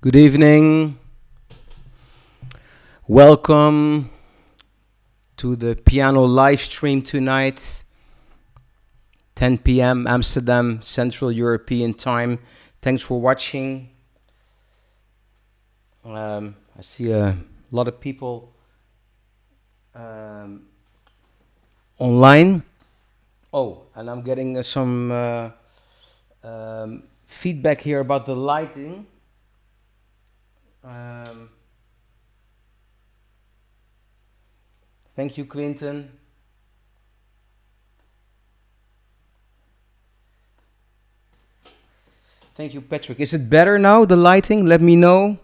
Good evening. Welcome to the piano live stream tonight, 10 p.m. Amsterdam, Central European time. Thanks for watching. I see a lot of people online. Oh, and I'm getting some feedback here about the lighting. Thank you, Clinton. Thank you, Patrick. Is it better now, the lighting? Let me know.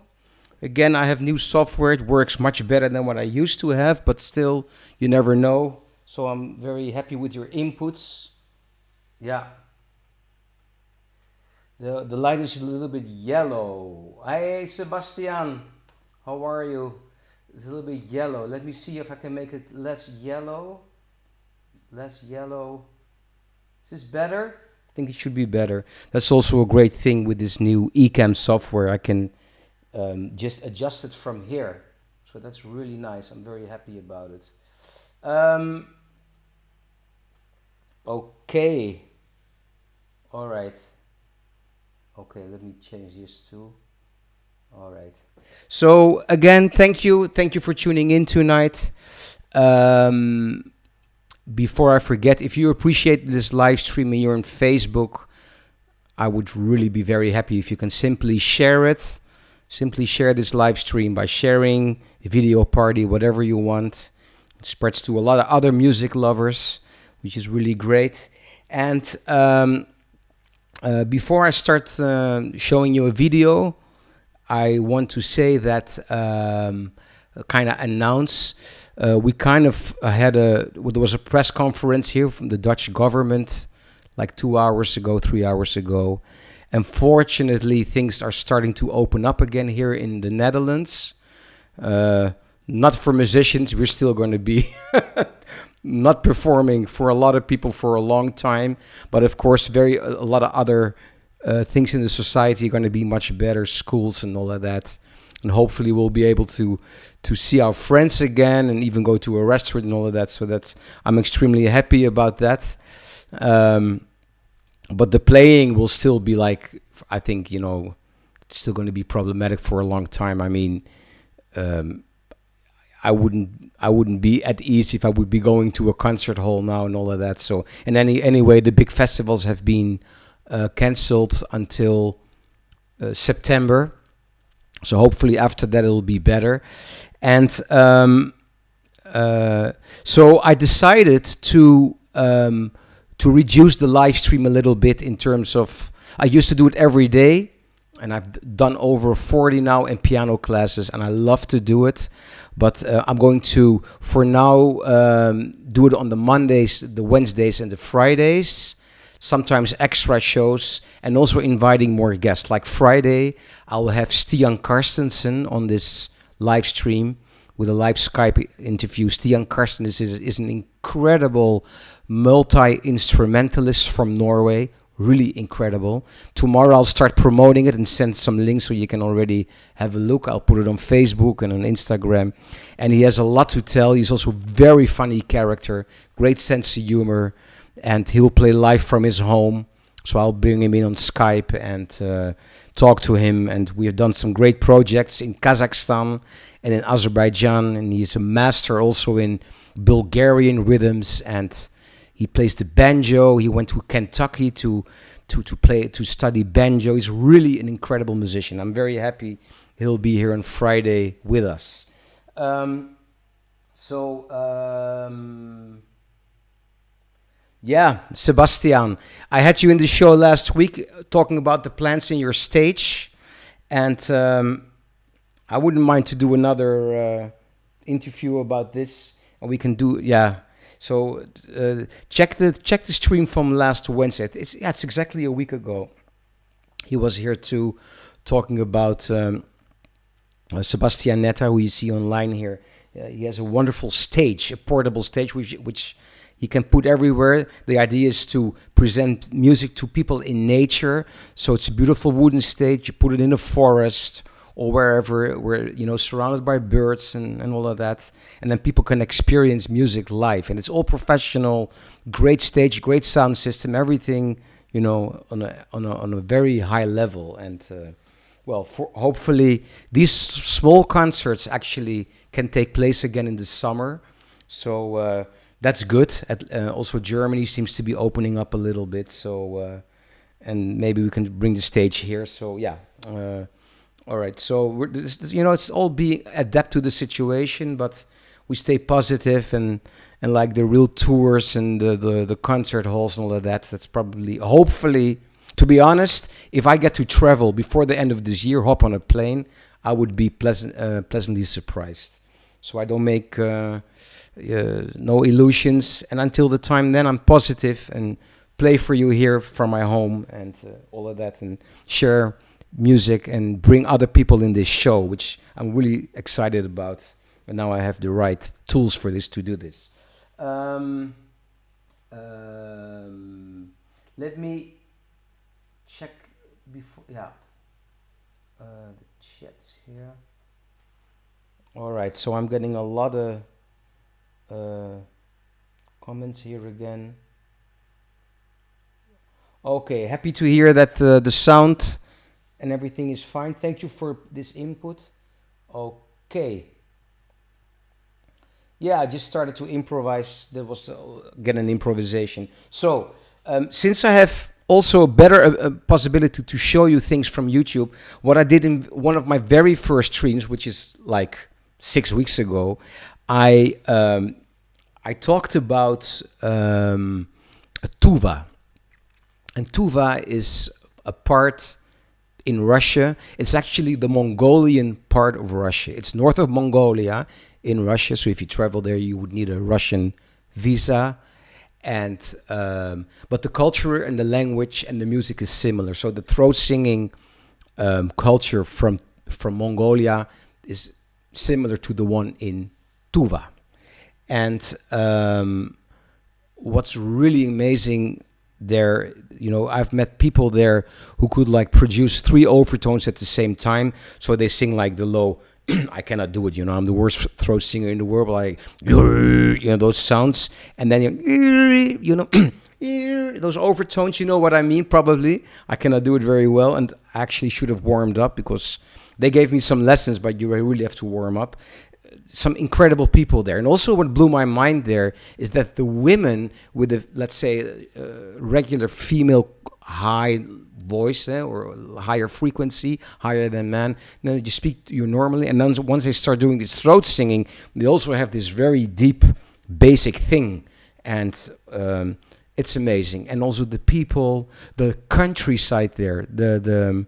Again, I have new software. It works much better than what I used to have, but still, you never know. So I'm very happy with your inputs. Yeah. The light is a little bit yellow. Hey, Sebastian. How are you? It's a little bit yellow. Let me see if I can make it less yellow. Less yellow. Is this better? I think it should be better. That's also a great thing with this new Ecamm software. I can just adjust it from here. So that's really nice. I'm very happy about it. Okay. All right. Okay, let me change this too. All right. So again, thank you. Thank you for tuning in tonight. Before I forget, if you appreciate this live stream and you're on Facebook, I would really be very happy if you can simply share it. Simply share this live stream by sharing a video party, whatever you want. It spreads to a lot of other music lovers, which is really great. And before I start showing you a video, I want to say that kind of announce. We kind of had there was a press conference here from the Dutch government like 2 hours ago, 3 hours ago. Unfortunately, things are starting to open up again here in the Netherlands. Not for musicians, we're still going to be not performing for a lot of people for a long time. But of course, a lot of other things in the society are going to be much better, schools and all of that. And hopefully we'll be able to see our friends again and even go to a restaurant and all of that. So I'm extremely happy about that. But the playing will still be like, I think, it's still going to be problematic for a long time. I mean, I wouldn't be at ease if I would be going to a concert hall now and all of that. So, and anyway, the big festivals have been cancelled until September. So hopefully after that it'll be better. And so I decided to reduce the live stream a little bit in terms of, I used to do it every day, and I've done over 40 now in piano classes, and I love to do it. But I'm going to, for now, do it on the Mondays, the Wednesdays, and the Fridays. Sometimes extra shows, and also inviting more guests. Like Friday, I will have Stian Karstensen on this live stream with a live Skype interview. Stian Karstensen is an incredible multi-instrumentalist from Norway. Really incredible. Tomorrow I'll start promoting it and send some links so you can already have a look. I'll put it on Facebook and on Instagram. And he has a lot to tell. He's also a very funny character, great sense of humor. And he'll play live from his home. So I'll bring him in on Skype and talk to him. And we have done some great projects in Kazakhstan and in Azerbaijan. And he's a master also in Bulgarian rhythms. And he plays the banjo. He went to Kentucky to study banjo. He's really an incredible musician. I'm very happy he'll be here on Friday with us. Yeah, Sebastian, I had you in the show last week talking about the plans in your stage, and I wouldn't mind to do another interview about this, and we can do, yeah. So check the stream from last Wednesday. It's exactly a week ago. He was here too, talking about Sebastian Netta, who you see online here. He has a wonderful stage, a portable stage, which he can put everywhere. The idea is to present music to people in nature. So it's a beautiful wooden stage. You put it in a forest or wherever, where, you know, surrounded by birds and all of that, and then people can experience music live, and it's all professional, great stage, great sound system, everything, you know, on a very high level. And well, for hopefully these small concerts actually can take place again in the summer. So that's good. Also, Germany seems to be opening up a little bit. So and maybe we can bring the stage here. So yeah. All right. So you know, it's all being adapt to the situation, but we stay positive, and like the real tours and the concert halls and all of that. That's probably, hopefully, to be honest, if I get to travel before the end of this year, hop on a plane, I would be pleasantly surprised. So I don't make no illusions, and until the time then, I'm positive and play for you here from my home and all of that, and share music and bring other people in this show, which I'm really excited about. And now I have the right tools for this, to do this. Um, Let me check before, yeah, the chats here. All right, so I'm getting a lot of comments here again. Okay, happy to hear that the sound and everything is fine. Thank you for this input. Okay. Yeah, I just started to improvise. There was get an improvisation. So, since I have also a better possibility to show you things from YouTube, what I did in one of my very first streams, which is like 6 weeks ago, I talked about Tuva. And Tuva is a part in Russia. It's actually the Mongolian part of Russia. It's north of Mongolia in Russia. So if you travel there, you would need a Russian visa. And but the culture and the language and the music is similar. So the throat singing culture from Mongolia is similar to the one in Tuva. And what's really amazing there, you know, I've met people there who could like produce 3 overtones at the same time. So they sing like the low. I cannot do it, you know. I'm the worst throat singer in the world. Like, you know, those sounds, and then you know, those overtones. You know what I mean? Probably. I cannot do it very well, and I actually should have warmed up, because they gave me some lessons, but you really have to warm up. Some incredible people there. And also what blew my mind there is that the women with a, let's say, regular female high voice, or higher frequency, higher than man, then you speak to you normally, and then once they start doing this throat singing, they also have this very deep, basic thing. And it's amazing. And also the people, the countryside there, the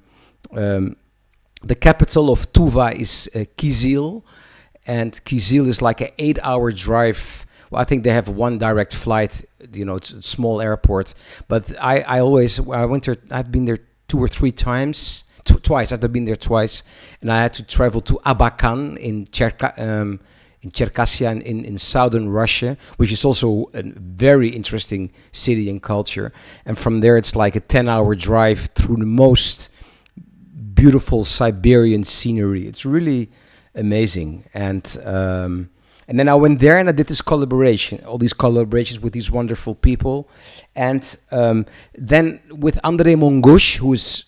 capital of Tuva is Kizil. And Kizil is like an 8-hour drive. Well, I think they have one direct flight. You know, it's a small airport. But I went there. I've been there 2 or 3 times. Twice. I've been there twice, and I had to travel to Abakan in Cherkassia in southern Russia, which is also a very interesting city and culture. And from there, it's like a 10-hour drive through the most beautiful Siberian scenery. It's really amazing. And then I went there and I did this collaboration, all these collaborations with these wonderful people. And then with Andrei Mongush, who is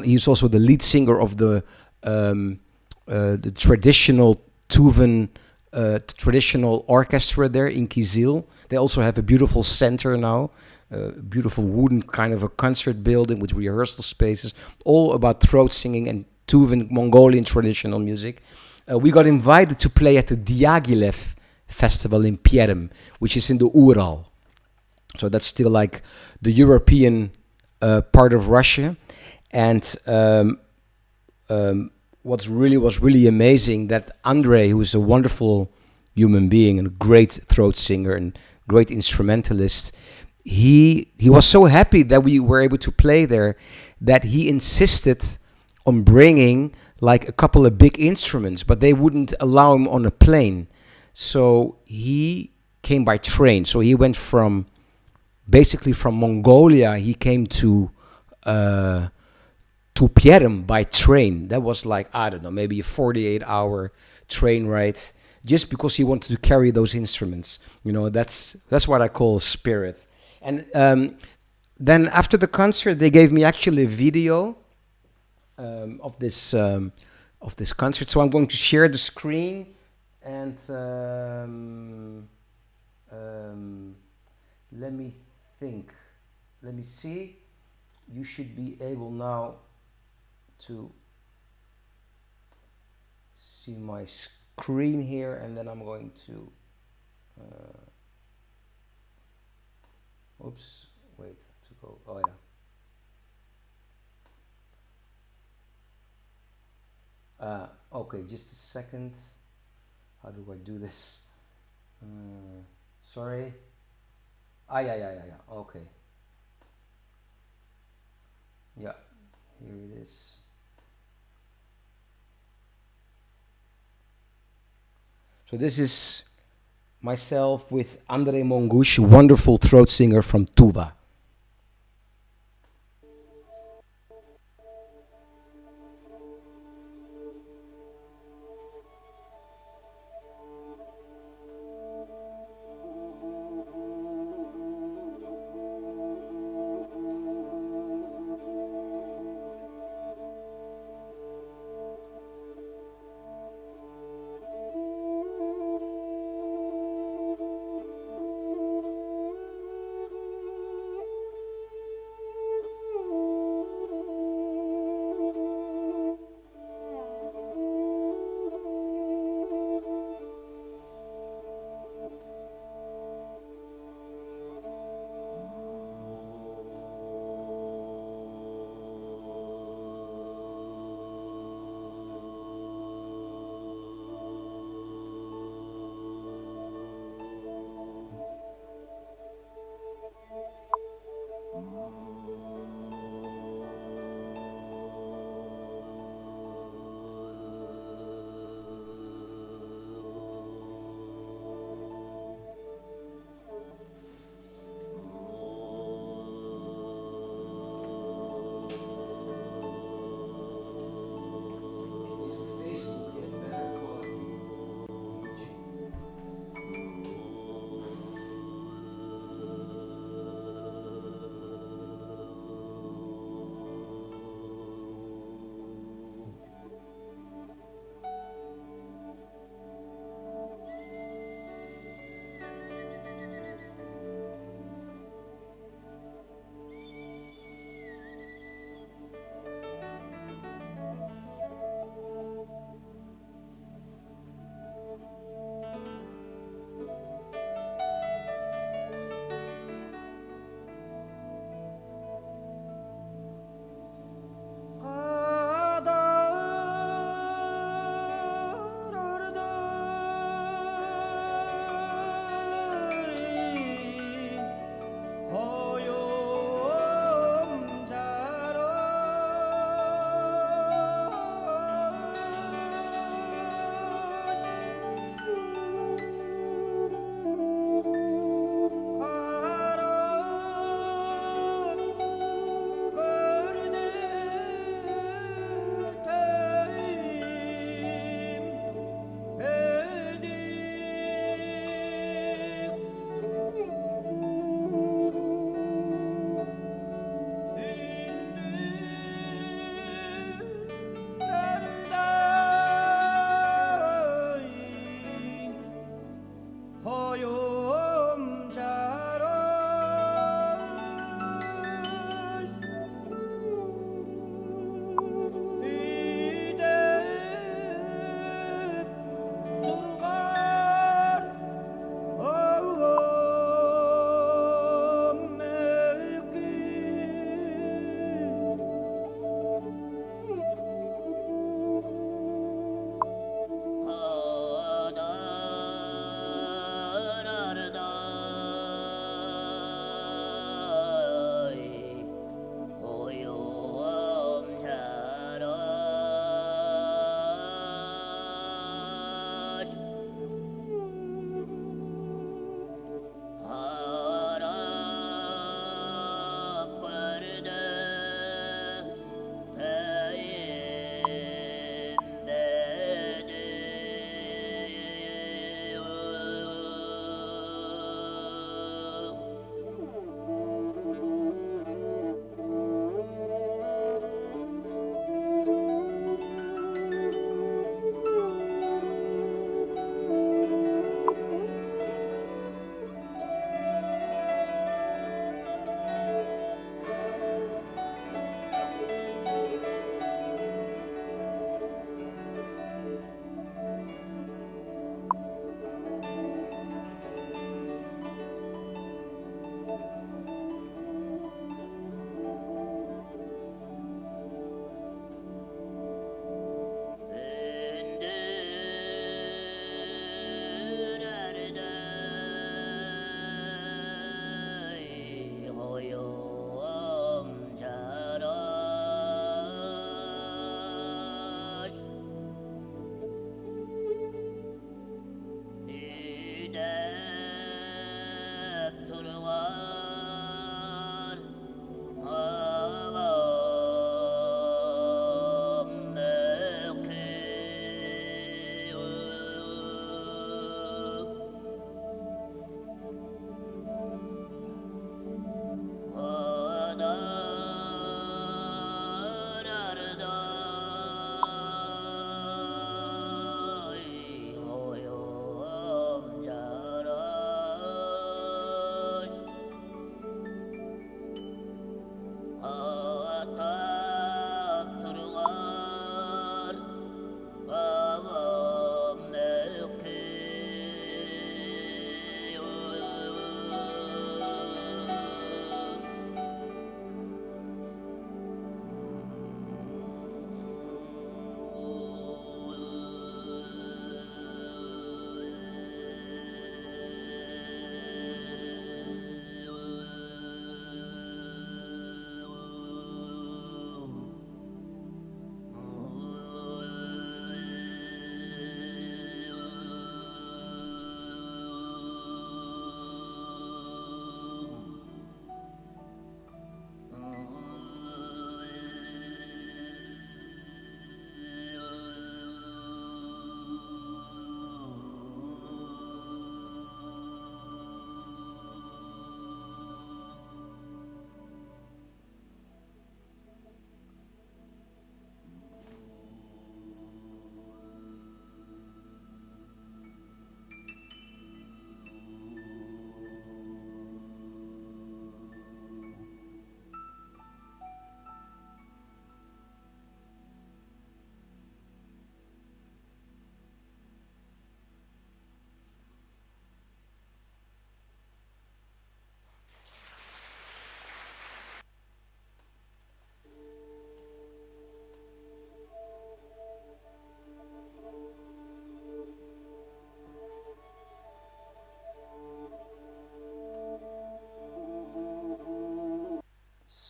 he's also the lead singer of the traditional Tuvan traditional orchestra there in Kizil. They also have a beautiful center now, beautiful wooden kind of a concert building with rehearsal spaces, all about throat singing and Tuvan Mongolian traditional music. We got invited to play at the Diaghilev festival in Perm, which is in the Ural. So that's still like the European part of Russia. And was really amazing that Andrei, who is a wonderful human being and a great throat singer and great instrumentalist, he was so happy that we were able to play there that he insisted on bringing like a couple of big instruments, but they wouldn't allow him on a plane. So he came by train. So he went basically from Mongolia, he came to to Pierem by train. That was like, I don't know, maybe a 48-hour train ride, just because he wanted to carry those instruments. You know, that's what I call spirit. And then after the concert, they gave me actually a video um, of this um, of this concert. So I'm going to share the screen and um, let me think. Let me see. You should be able now to see my screen here, and then I'm going to. Oops, wait to go. Oh yeah. Okay, just a second. How do I do this? Sorry. Ah, yeah, yeah, yeah, yeah. Okay. Yeah, here it is. So this is myself with André Mongush, wonderful throat singer from Tuva.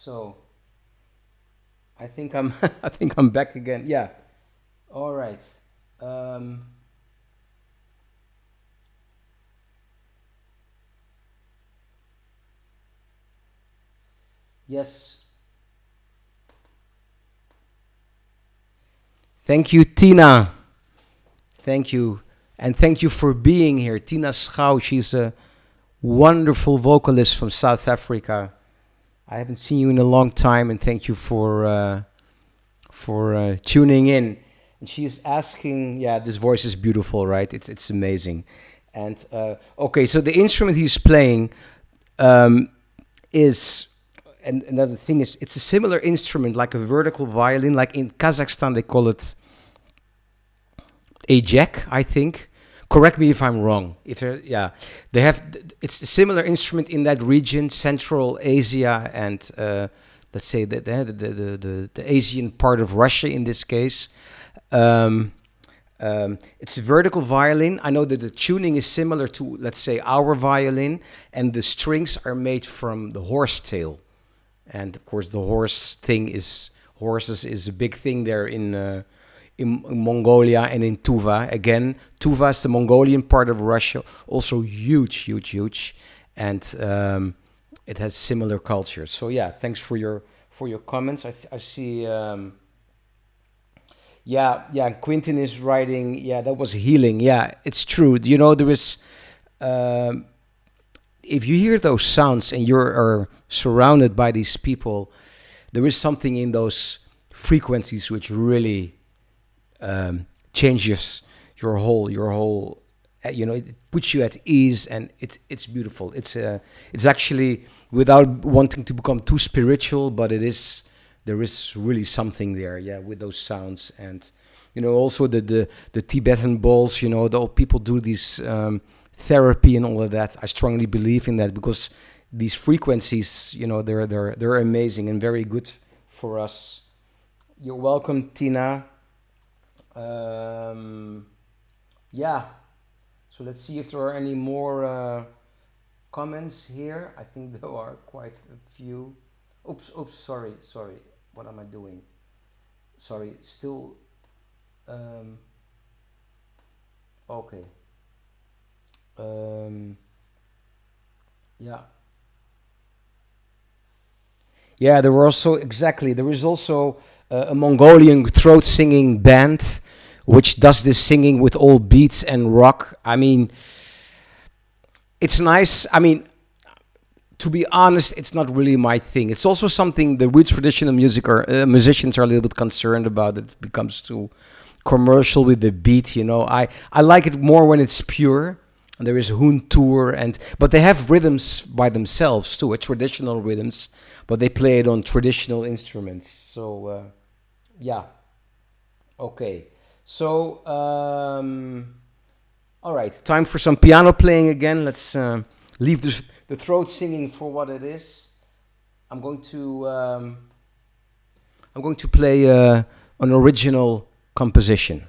So I think I'm I think I'm back again. Yeah. All right. Um, yes. Thank you, Tina. Thank you. And thank you for being here. Tina Schouw, she's a wonderful vocalist from South Africa. I haven't seen you in a long time, and thank you for tuning in. And she is asking, yeah, this voice is beautiful, right? It's amazing. And okay, so the instrument he's playing um, is, and another thing is, it's a similar instrument like a vertical violin. Like in Kazakhstan, they call it a jack, I think. Correct me if I'm wrong. If there, yeah, they have. It's a similar instrument in that region, Central Asia, and let's say the Asian part of Russia in this case. Um, it's a vertical violin. I know that the tuning is similar to, let's say, our violin, and the strings are made from the horse tail. And of course, the horses is a big thing there in Mongolia and in Tuva. Again, Tuva is the Mongolian part of Russia, also huge, huge, huge, and it has similar culture. So yeah, thanks for your comments. I see. Yeah, yeah. Quentin is writing. Yeah, that was healing. Yeah, it's true. You know, there is. Um, if you hear those sounds and you are surrounded by these people, there is something in those frequencies which really changes your whole you know, it puts you at ease, and it's beautiful. It's actually, without wanting to become too spiritual, but it is, there is really something there, yeah, with those sounds. And you know, also the Tibetan bowls, you know, the old people do this therapy and all of that. I strongly believe in that, because these frequencies, you know, they're amazing and very good for us. You're welcome, Tina. um, yeah, so let's see if there are any more comments here. I think there are quite a few. Oops, sorry. What am I doing? Sorry, still. Um, okay. Um, yeah. Yeah, there were also, exactly. There is also a Mongolian throat singing band which does this singing with all beats and rock. I mean, it's nice. I mean, to be honest, it's not really my thing. It's also something the roots traditional music or musicians are a little bit concerned about. It becomes too commercial with the beat. You know, I like it more when it's pure. And there is Huntur, and but they have rhythms by themselves too, traditional rhythms, but they play it on traditional instruments. So yeah, okay. So all right, time for some piano playing again. Let's leave the throat singing for what it is. I'm going to um, I'm going to play an original composition.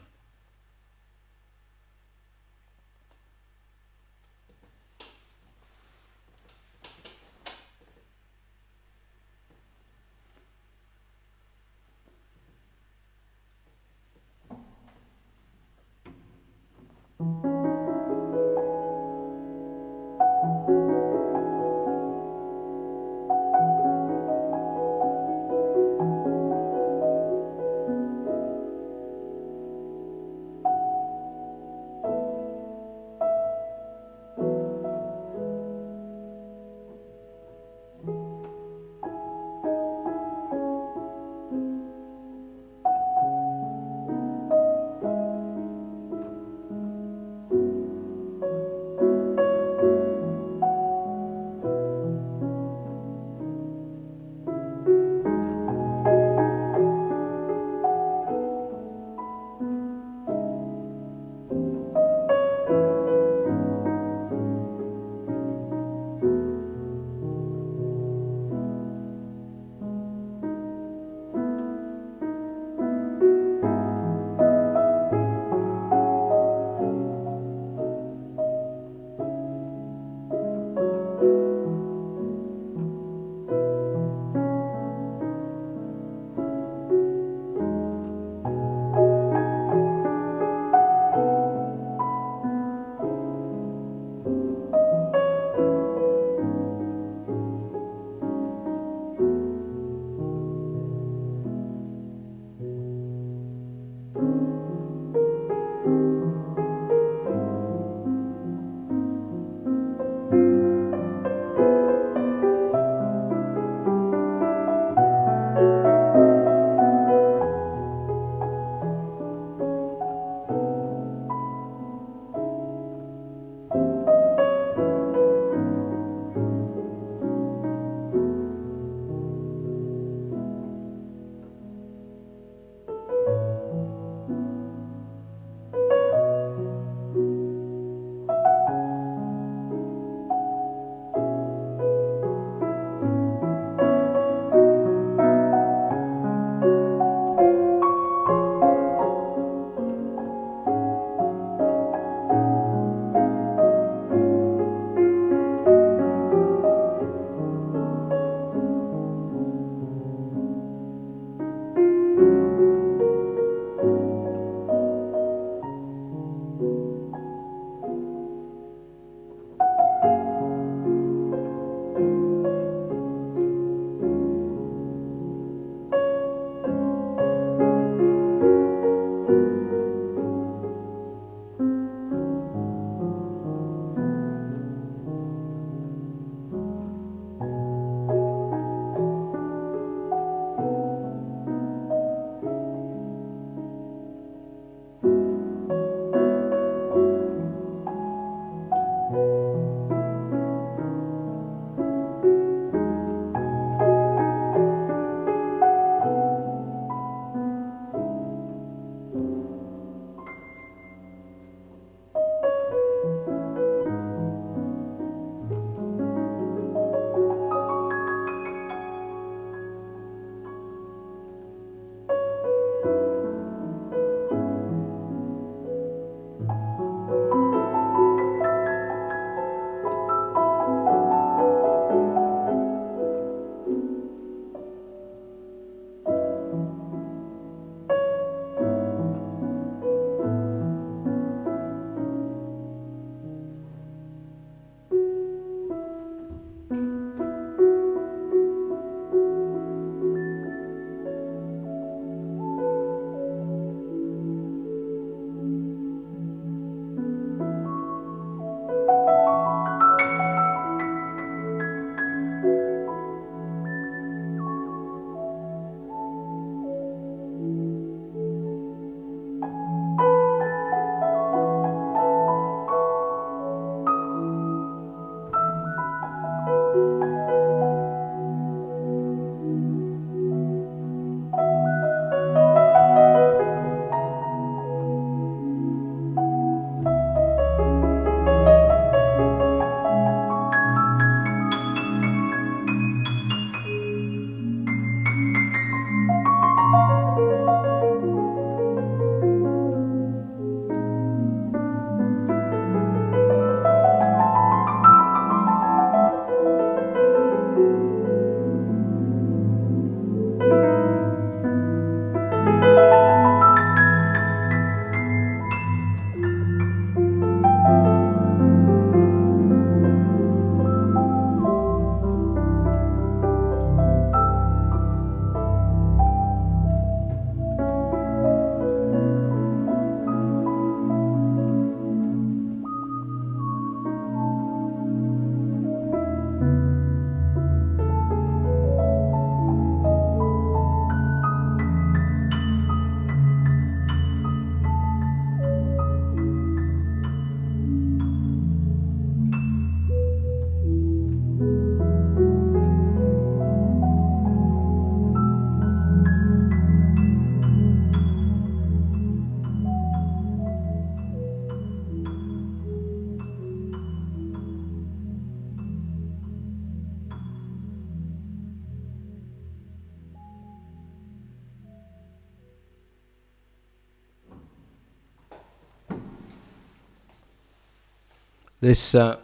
This the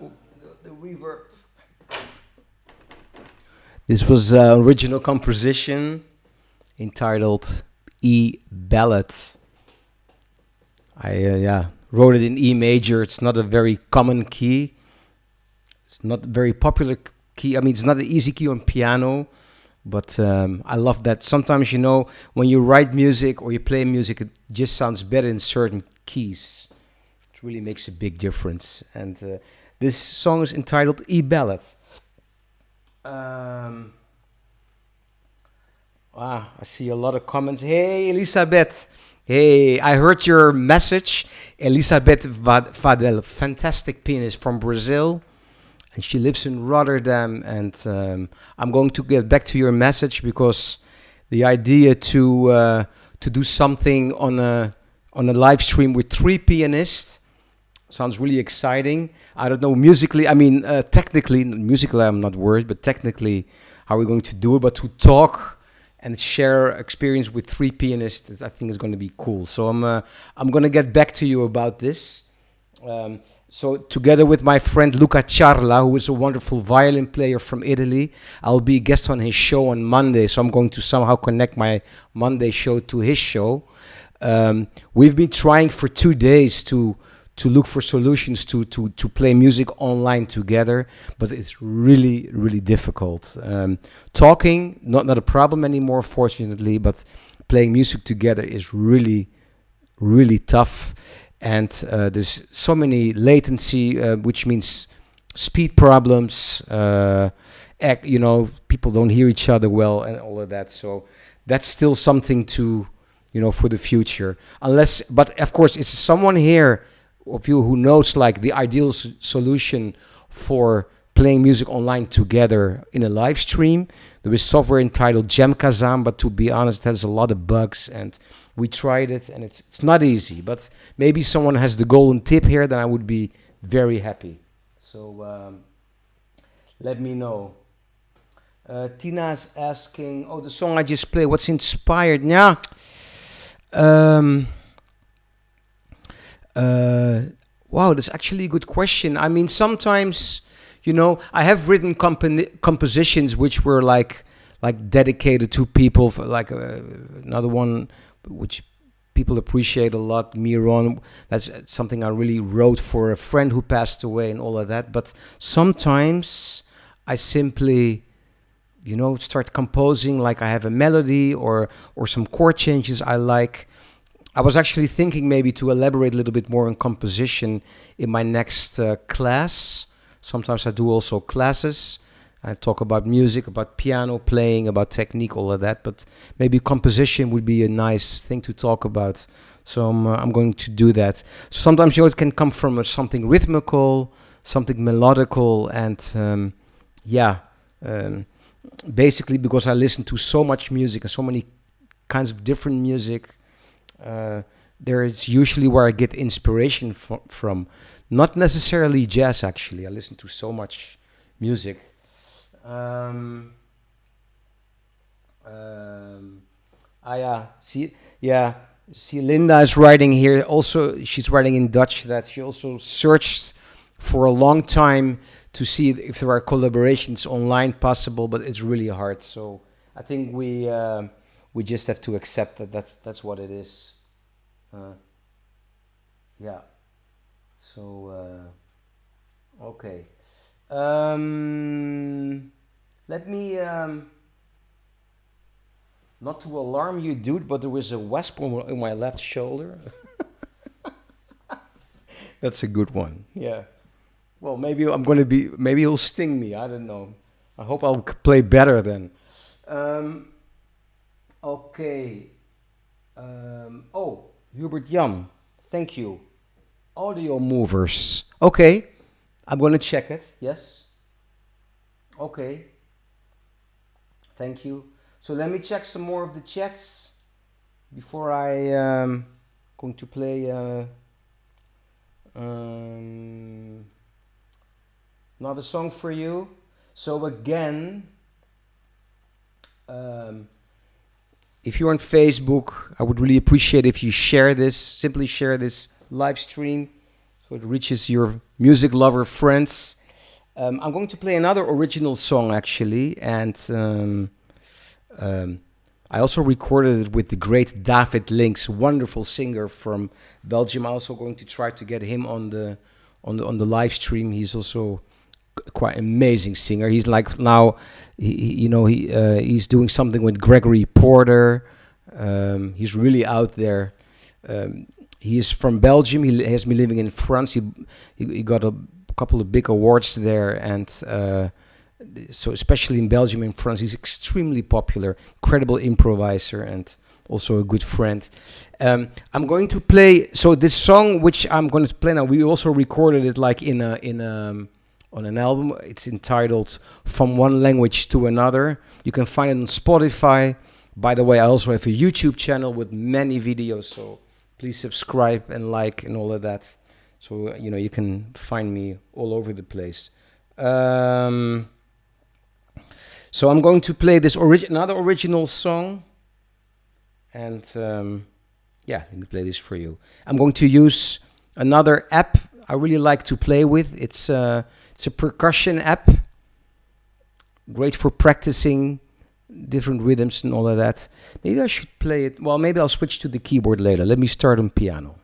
reverb. This was original composition entitled E Ballad. I wrote it in E major. It's not a very common key. It's not a very popular key. I mean, it's not an easy key on piano, but I love that. Sometimes, when you write music or you play music, it just sounds better in certain keys. It really makes a big difference. And this song is entitled E Ballad. I see a lot of comments. Hey, Elisabeth. Hey, I heard your message. Elisabeth Vadel, fantastic pianist from Brazil. And she lives in Rotterdam. And I'm going to get back to your message because the idea to do something on a live stream with 3 pianists sounds really exciting. I don't know musically. I mean, technically, musically I'm not worried, but technically, how are we going to do it? But to talk and share experience with 3 pianists, I think is going to be cool. So I'm going to get back to you about this. So together with my friend Luca Ciarla, who is a wonderful violin player from Italy, I'll be a guest on his show on Monday. So I'm going to somehow connect my Monday show to his show. We've been trying for 2 days to look for solutions to play music online together, but it's really, really difficult. Talking, not a problem anymore, fortunately, but playing music together is really, really tough. And there's so many latency, which means speed problems, people don't hear each other well and all of that. So that's still something to, for the future. But of course, it's someone here of you who knows like the ideal solution for playing music online together in a live stream. There is software entitled Jamkazam, but to be honest, it has a lot of bugs, and we tried it, and it's not easy. But maybe someone has the golden tip here, then I would be very happy. So let me know. Tina's asking, the song I just played, what's inspired? Yeah. Wow, that's actually a good question. I mean, sometimes, I have written compositions which were like dedicated to people, like another one which people appreciate a lot, Miron. That's something I really wrote for a friend who passed away and all of that. But sometimes I simply, start composing, like I have a melody or some chord changes I like. I was actually thinking maybe to elaborate a little bit more on composition in my next class. Sometimes I do also classes. I talk about music, about piano playing, about technique, all of that. But maybe composition would be a nice thing to talk about. So I'm going to do that. Sometimes it can come from something rhythmical, something melodical, and basically because I listen to so much music and so many kinds of different music. There is usually where I get inspiration from. Not necessarily jazz, actually. I listen to so much music. See, Linda is writing here. Also, she's writing in Dutch that she also searched for a long time to see if there are collaborations online possible, but it's really hard. So I think we just have to accept that that's what it is. So okay. Let me not to alarm you, dude, but there was a wasp on my left shoulder. That's a good one. Yeah. Well, maybe maybe he'll sting me. I don't know. I hope I'll play better then. Okay. Hubert Jan, thank you. Audio movers. Okay. I'm going to check it. Yes. Okay. Thank you. So let me check some more of the chats before I going to play another song for you. So again, if you're on Facebook, I would really appreciate if you share this. Simply share this live stream so it reaches your music lover friends. I'm going to play another original song actually, and um, I also recorded it with the great David Links, wonderful singer from Belgium. I'm also going to try to get him on the live stream. He's also quite amazing singer. He's like now, he's doing something with Gregory Porter. He's really out there. He is from Belgium. He has been living in France. He got a couple of big awards there, and so especially in Belgium and France, he's extremely popular, incredible improviser, and also a good friend. I'm going to play. So this song, which I'm going to play now, we also recorded it like on an album. It's entitled "From One Language to Another." You can find it on Spotify. By the way, I also have a YouTube channel with many videos, so please subscribe and like and all of that. So you can find me all over the place. So I'm going to play this another original song, and let me play this for you. I'm going to use another app I really like to play with. It's a percussion app, great for practicing different rhythms and all of that. Maybe I should play it. Well, maybe I'll switch to the keyboard later. Let me start on piano.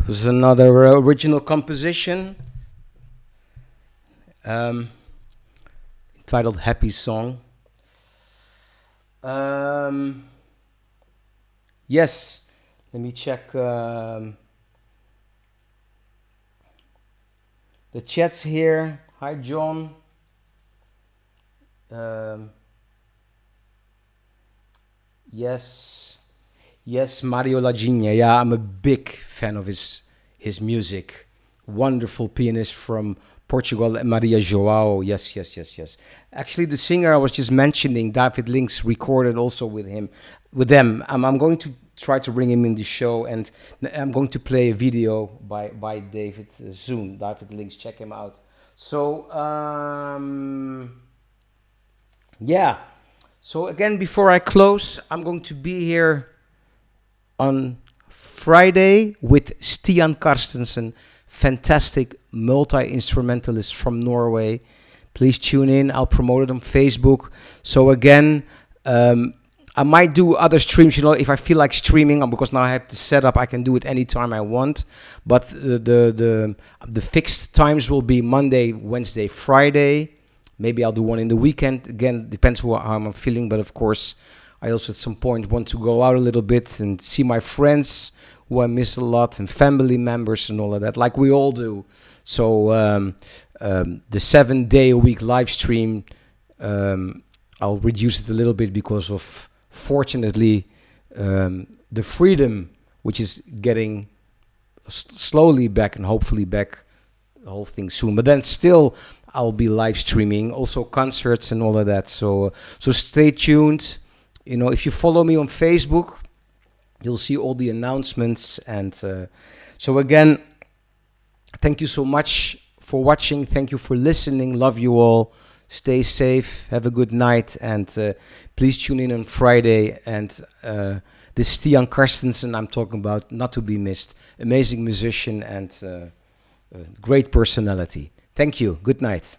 It was another original composition um, entitled Happy Song. Yes, let me check the chats here. Hi, John. Yes, yes, Mario Lagina. Yeah, I'm a big fan of his music. Wonderful pianist from Portugal, Maria Joao. Yes, yes, yes, yes. Actually, the singer I was just mentioning, David Links, recorded also with them. I'm going to try to bring him in the show, and I'm going to play a video by David soon. David Links, check him out. So yeah. So again, before I close, I'm going to be here on Friday with Stian Karstensen, fantastic multi-instrumentalist from Norway. Please tune in. I'll promote it on Facebook. So again, I might do other streams, if I feel like streaming, because now I have the setup, I can do it anytime I want. But the fixed times will be Monday, Wednesday, Friday. Maybe I'll do one in the weekend. Again, depends how I'm feeling. But of course, I also at some point want to go out a little bit and see my friends who I miss a lot, and family members and all of that, like we all do. So the 7-day-a-week live stream, I'll reduce it a little bit because of, fortunately, the freedom, which is getting slowly back and hopefully back the whole thing soon. But then still, I'll be live streaming also concerts and all of that. So stay tuned. If you follow me on Facebook, you'll see all the announcements. And so again, thank you so much for watching. Thank you for listening. Love you all. Stay safe. Have a good night, and please tune in on Friday. And this is Stian Karstensen I'm talking about, not to be missed. Amazing musician and great personality. Thank you. Good night.